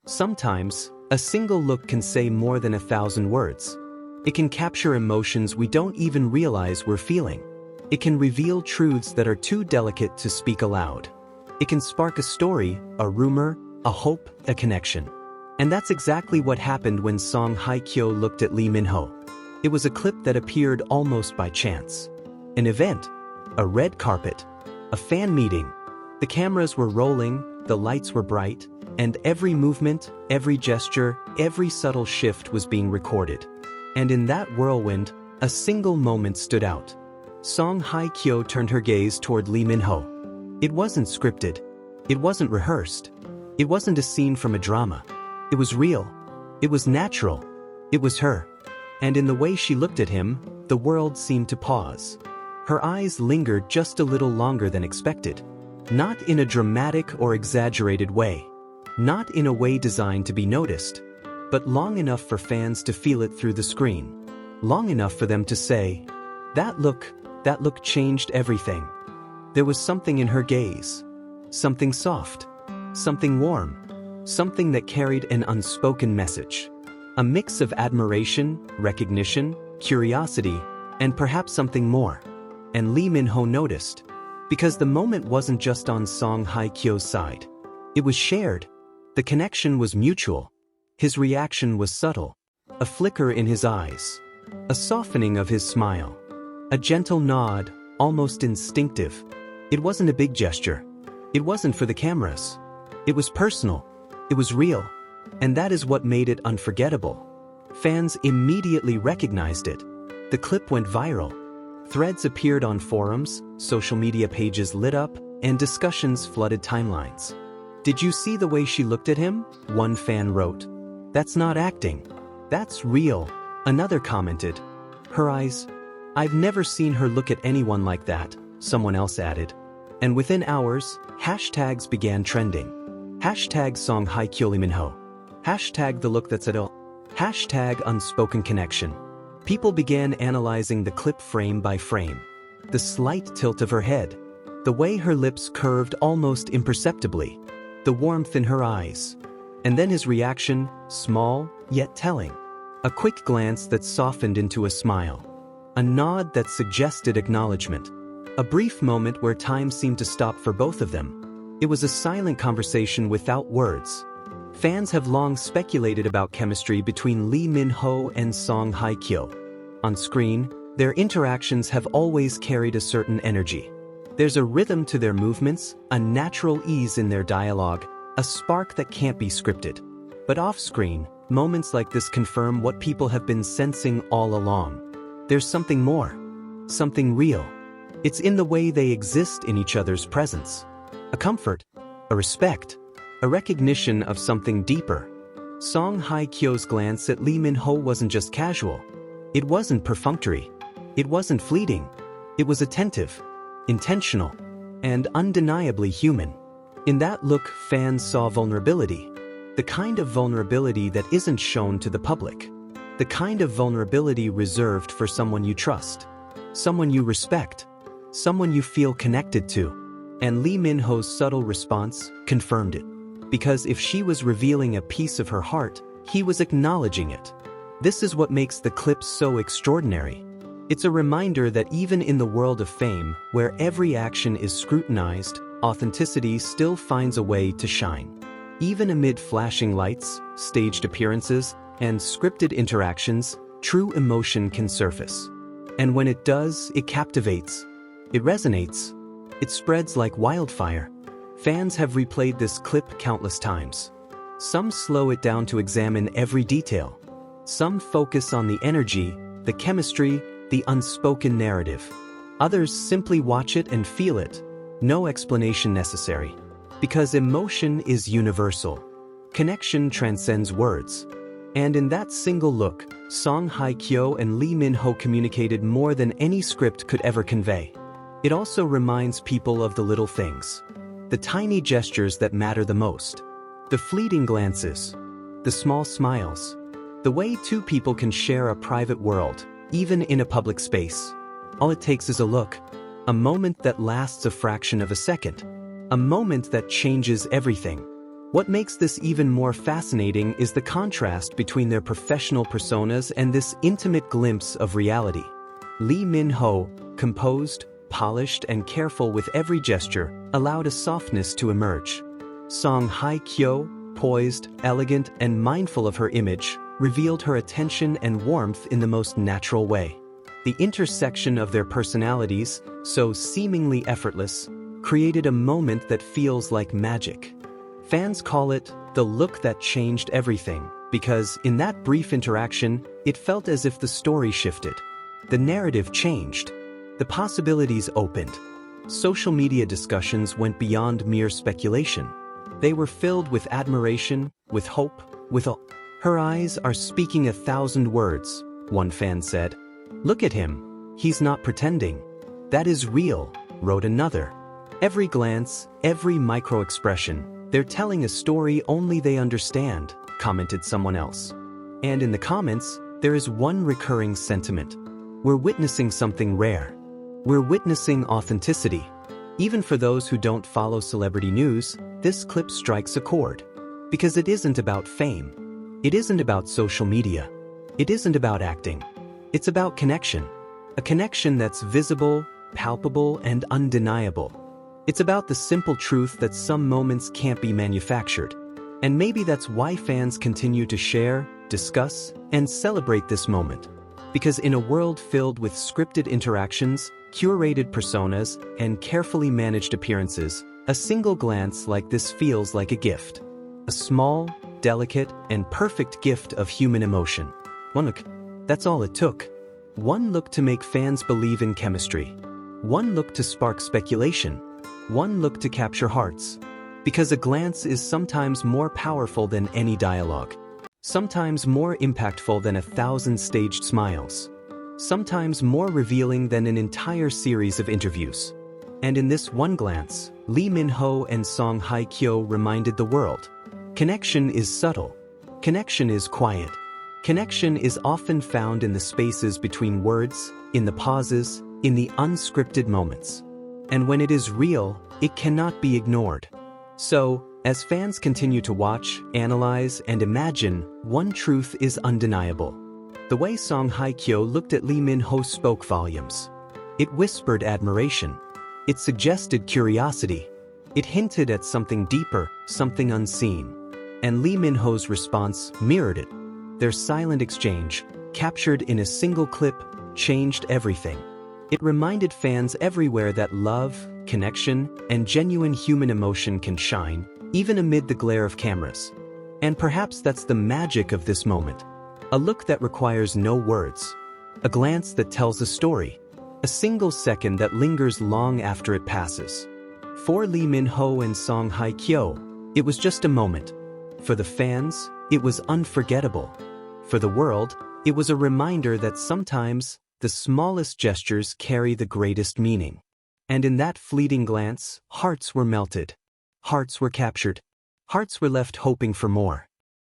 Sometimes, a single look can say more than 1,000 words. It can capture emotions we don't even realize we're feeling. It can reveal truths that are too delicate to speak aloud. It can spark a story, a rumor, a hope, a connection. And that's exactly what happened when Song Hye Kyo looked at Lee Min-ho. It was a clip that appeared almost by chance. An event, a red carpet, a fan meeting. The cameras were rolling, the lights were bright, and every movement, every gesture, every subtle shift was being recorded. And in that whirlwind, a single moment stood out. Song Hye Kyo turned her gaze toward Lee Min-ho. It wasn't scripted. It wasn't rehearsed. It wasn't a scene from a drama. It was real. It was natural. It was her. And in the way she looked at him, the world seemed to pause. Her eyes lingered just a little longer than expected. Not in a dramatic or exaggerated way. Not in a way designed to be noticed. But long enough for fans to feel it through the screen. Long enough for them to say, that look changed everything. There was something in her gaze. Something soft. Something warm. Something that carried an unspoken message. A mix of admiration, recognition, curiosity, and perhaps something more. And Lee Min-ho noticed. Because the moment wasn't just on Song Hye Kyo's side. It was shared. The connection was mutual. His reaction was subtle. A flicker in his eyes. A softening of his smile. A gentle nod, almost instinctive. It wasn't a big gesture. It wasn't for the cameras. It was personal. It was real. And that is what made it unforgettable. Fans immediately recognized it. The clip went viral. Threads appeared on forums, social media pages lit up, and discussions flooded timelines. Did you see the way she looked at him? One fan wrote. That's not acting. That's real. Another commented. Her eyes. I've never seen her look at anyone like that, someone else added. And within hours, hashtags began trending. Hashtag Song Hye Kyo Lee Min-ho. Hashtag the look that's at all. Hashtag unspoken connection. People began analyzing the clip frame by frame. The slight tilt of her head. The way her lips curved almost imperceptibly. The warmth in her eyes. And then his reaction, small, yet telling. A quick glance that softened into a smile. A nod that suggested acknowledgement. A brief moment where time seemed to stop for both of them. It was a silent conversation without words. Fans have long speculated about chemistry between Lee Min-ho and Song Hye Kyo. On screen, their interactions have always carried a certain energy. There's a rhythm to their movements, a natural ease in their dialogue, a spark that can't be scripted. But off-screen, moments like this confirm what people have been sensing all along. There's something more. Something real. It's in the way they exist in each other's presence. A comfort. A respect. A recognition of something deeper. Song Hye Kyo's glance at Lee Min-ho wasn't just casual. It wasn't perfunctory. It wasn't fleeting. It was attentive, intentional, and undeniably human. In that look, fans saw vulnerability. The kind of vulnerability that isn't shown to the public. The kind of vulnerability reserved for someone you trust. Someone you respect. Someone you feel connected to. And Lee Min-ho's subtle response confirmed it. Because if she was revealing a piece of her heart, he was acknowledging it. This is what makes the clip so extraordinary. It's a reminder that even in the world of fame, where every action is scrutinized, authenticity still finds a way to shine. Even amid flashing lights, staged appearances, and scripted interactions, true emotion can surface. And when it does, it captivates. It resonates. It spreads like wildfire. Fans have replayed this clip countless times. Some slow it down to examine every detail. Some focus on the energy, the chemistry, the unspoken narrative. Others simply watch it and feel it. No explanation necessary. Because emotion is universal. Connection transcends words. And in that single look, Song Hye Kyo and Lee Min-ho communicated more than any script could ever convey. It also reminds people of the little things. The tiny gestures that matter the most. The fleeting glances. The small smiles. The way two people can share a private world, even in a public space. All it takes is a look. A moment that lasts a fraction of a second. A moment that changes everything. What makes this even more fascinating is the contrast between their professional personas and this intimate glimpse of reality. Lee Min-ho, composed, polished, and careful with every gesture, allowed a softness to emerge. Hye Kyo, poised, elegant, and mindful of her image, revealed her attention and warmth in the most natural way. The intersection of their personalities, so seemingly effortless, created a moment that feels like magic. Fans call it the look that changed everything, because in that brief interaction, it felt as if the story shifted. The narrative changed. The possibilities opened. Social media discussions went beyond mere speculation. They were filled with admiration, with hope, Her eyes are speaking 1,000 words, one fan said. Look at him. He's not pretending. That is real, wrote another. Every glance, every micro-expression, they're telling a story only they understand, commented someone else. And in the comments, there is one recurring sentiment. We're witnessing something rare. We're witnessing authenticity. Even for those who don't follow celebrity news, this clip strikes a chord. Because it isn't about fame. It isn't about social media. It isn't about acting. It's about connection. A connection that's visible, palpable, and undeniable. It's about the simple truth that some moments can't be manufactured. And maybe that's why fans continue to share, discuss, and celebrate this moment. Because in a world filled with scripted interactions, curated personas, and carefully managed appearances, a single glance like this feels like a gift. A small, delicate, and perfect gift of human emotion. One look. That's all it took. One look to make fans believe in chemistry. One look to spark speculation. One look to capture hearts. Because a glance is sometimes more powerful than any dialogue. Sometimes more impactful than 1,000 staged smiles. Sometimes more revealing than an entire series of interviews. And in this one glance, Lee Min-ho and Hye Kyo reminded the world. Connection is subtle. Connection is quiet. Connection is often found in the spaces between words, in the pauses, in the unscripted moments. And when it is real, it cannot be ignored. So, as fans continue to watch, analyze, and imagine, one truth is undeniable. The way Hye Kyo looked at Lee Min-ho spoke volumes. It whispered admiration. It suggested curiosity. It hinted at something deeper, something unseen. And Lee Min-ho's response mirrored it. Their silent exchange, captured in a single clip, changed everything. It reminded fans everywhere that love, connection, and genuine human emotion can shine, even amid the glare of cameras. And perhaps that's the magic of this moment. A look that requires no words. A glance that tells a story. A single second that lingers long after it passes. For Lee Min-ho and Hye Kyo, it was just a moment. For the fans, it was unforgettable. For the world, it was a reminder that sometimes, the smallest gestures carry the greatest meaning. And in that fleeting glance, hearts were melted. Hearts were captured. Hearts were left hoping for more.